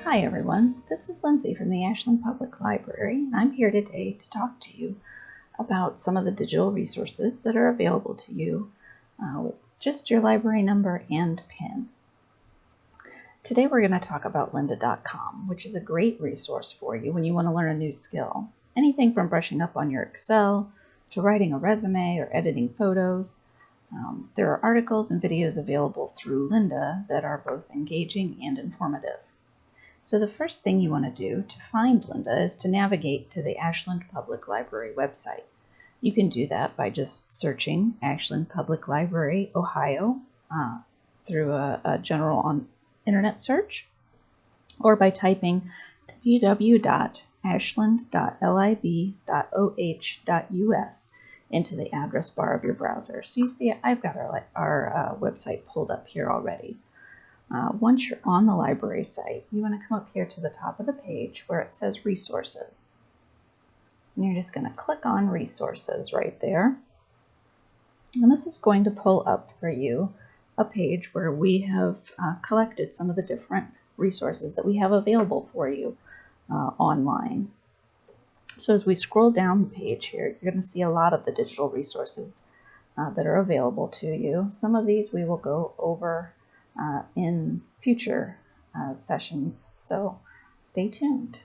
Hi everyone, this is Lindsay from the Ashland Public Library, and I'm here today to talk to you about some of the digital resources that are available to you with just your library number and PIN. Today we're going to talk about lynda.com, which is a great resource for you when you want to learn a new skill. Anything from brushing up on your Excel to writing a resume or editing photos. There are articles and videos available through Lynda that are both engaging and informative. So the first thing you want to do to find Lynda is to navigate to the Ashland Public Library website. You can do that by just searching Ashland Public Library, Ohio, through a general internet search, or by typing www.ashland.lib.oh.us into the address bar of your browser. So you see I've got our website pulled up here already. Once you're on the library site, you want to come up here to the top of the page where it says Resources. And you're just going to click on Resources right there. And this is going to pull up for you a page where we have collected some of the different resources that we have available for you online. So as we scroll down the page here, you're going to see a lot of the digital resources that are available to you. Some of these we will go over in future sessions, so stay tuned.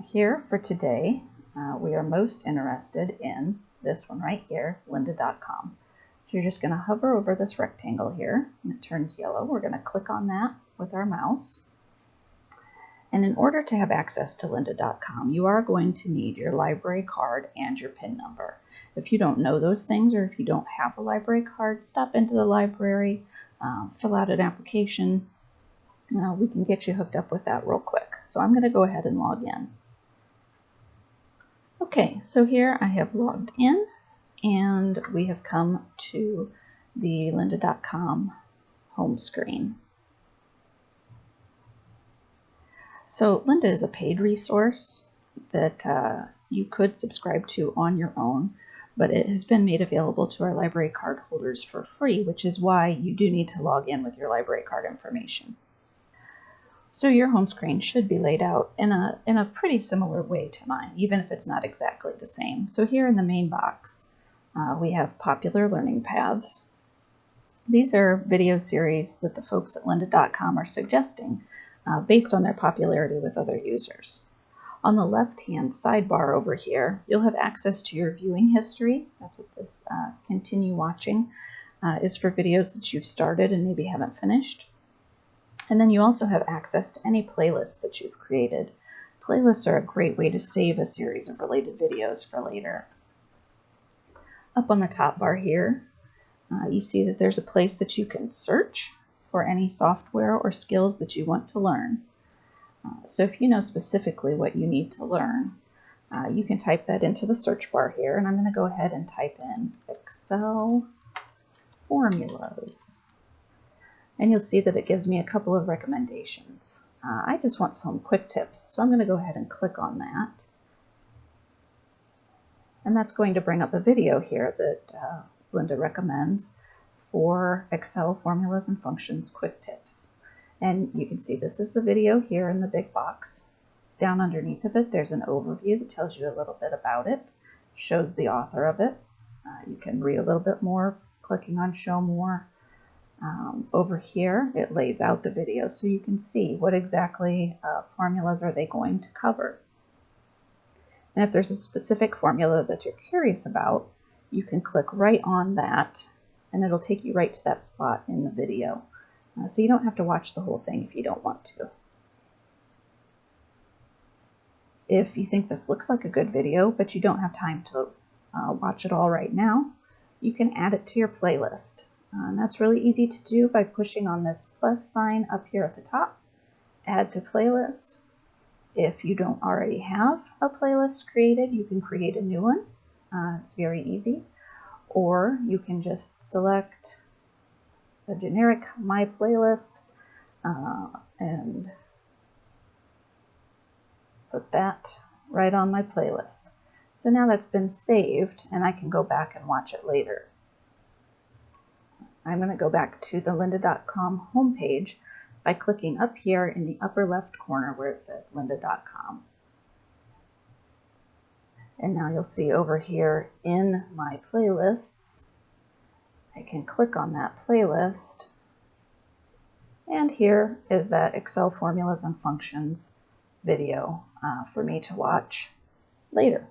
Here for today, we are most interested in this one right here, lynda.com. So you're just going to hover over this rectangle here, and it turns yellow. We're going to click on that with our mouse. And in order to have access to lynda.com, you are going to need your library card and your PIN number. If you don't know those things, or if you don't have a library card, stop into the library, fill out an application. We can get you hooked up with that real quick. So I'm going to go ahead and log in. Okay, so here I have logged in, and we have come to the lynda.com home screen. So Lynda is a paid resource that you could subscribe to on your own, but it has been made available to our library card holders for free, which is why you do need to log in with your library card information. So your home screen should be laid out in a pretty similar way to mine, even if it's not exactly the same. So here in the main box, we have popular learning paths. These are video series that the folks at lynda.com are suggesting based on their popularity with other users. On the left-hand sidebar over here, you'll have access to your viewing history. That's what this continue watching is for videos that you've started and maybe haven't finished. And then you also have access to any playlists that you've created. Playlists are a great way to save a series of related videos for later. Up on the top bar here, you see that there's a place that you can search for any software or skills that you want to learn. So if you know specifically what you need to learn, you can type that into the search bar here, and I'm going to go ahead and type in Excel formulas. And you'll see that it gives me a couple of recommendations. I just want some quick tips, so I'm going to go ahead and click on that. And that's going to bring up a video here that Lynda recommends for Excel formulas and functions quick tips. And you can see this is the video here in the big box. Down underneath of it, there's an overview that tells you a little bit about it, shows the author of it. You can read a little bit more, clicking on Show More. Over here, it lays out the video so you can see what exactly formulas are they going to cover. And if there's a specific formula that you're curious about, you can click right on that, and it'll take you right to that spot in the video. So you don't have to watch the whole thing if you don't want to. If you think this looks like a good video, but you don't have time to watch it all right now, you can add it to your playlist. And that's really easy to do by pushing on this plus sign up here at the top, Add to Playlist. If you don't already have a playlist created, you can create a new one. It's very easy. Or you can just select a generic My Playlist and put that right on my playlist. So now that's been saved, and I can go back and watch it later. I'm going to go back to the lynda.com homepage by clicking up here in the upper left corner where it says lynda.com. And now you'll see over here in my playlists, I can click on that playlist, and here is that Excel formulas and functions video for me to watch later.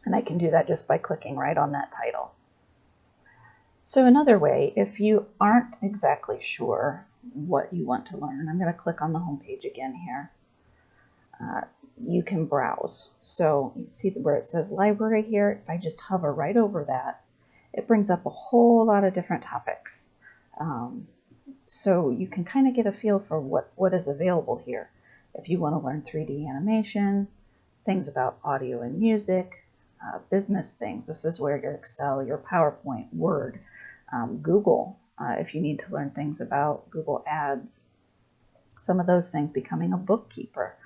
And I can do that just by clicking right on that title. So another way, if you aren't exactly sure what you want to learn, I'm going to click on the home page again here. You can browse. So you see where it says library here. If I just hover right over that, it brings up a whole lot of different topics. So you can kind of get a feel for what is available here. If you want to learn 3D animation, things about audio and music, business things. This is where your Excel, your PowerPoint, Word, Google, if you need to learn things about Google Ads, some of those things, becoming a bookkeeper.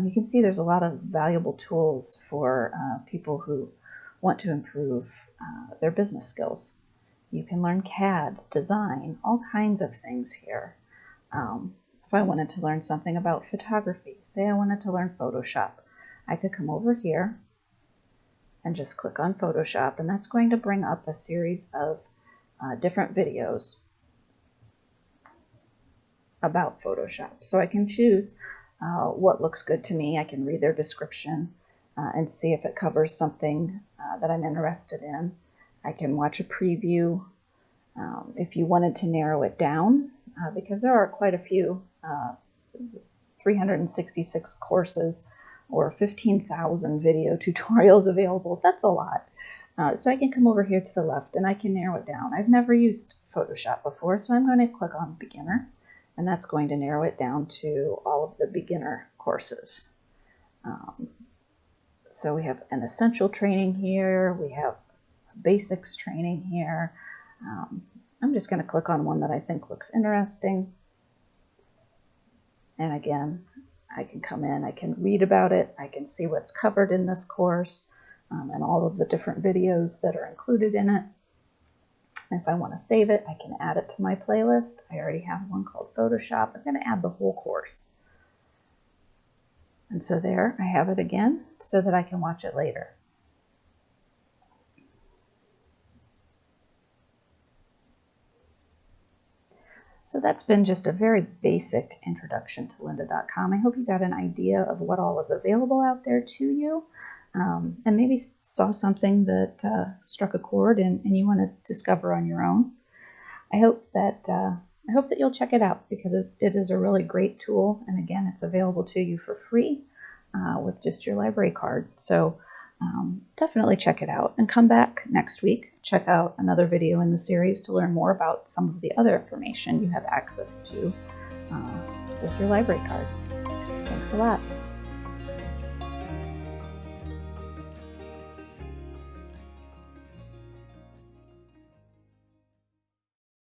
You can see there's a lot of valuable tools for people who want to improve their business skills. You can learn CAD, design, all kinds of things here. If I wanted to learn something about photography, say I wanted to learn Photoshop, I could come over here and just click on Photoshop, and that's going to bring up a series of different videos about Photoshop. So I can choose what looks good to me. I can read their description and see if it covers something that I'm interested in. I can watch a preview. If you wanted to narrow it down, because there are quite a few 366 courses or 15,000 video tutorials available. That's a lot. So I can come over here to the left and I can narrow it down. I've never used Photoshop before, so I'm going to click on beginner, and that's going to narrow it down to all of the beginner courses. So we have an essential training here, we have basics training here. I'm just going to click on one that I think looks interesting. And again, I can come in, I can read about it, I can see what's covered in this course, and all of the different videos that are included in it. And if I want to save it, I can add it to my playlist. I already have one called Photoshop. I'm going to add the whole course. And so there, I have it again so that I can watch it later. So that's been just a very basic introduction to lynda.com. I hope you got an idea of what all is available out there to you, and maybe saw something that struck a chord and you want to discover on your own. I hope that you'll check it out, because it is a really great tool, and again, it's available to you for free with just your library card. So definitely check it out, and come back next week. Check out another video in the series to learn more about some of the other information you have access to with your library card. Thanks a lot.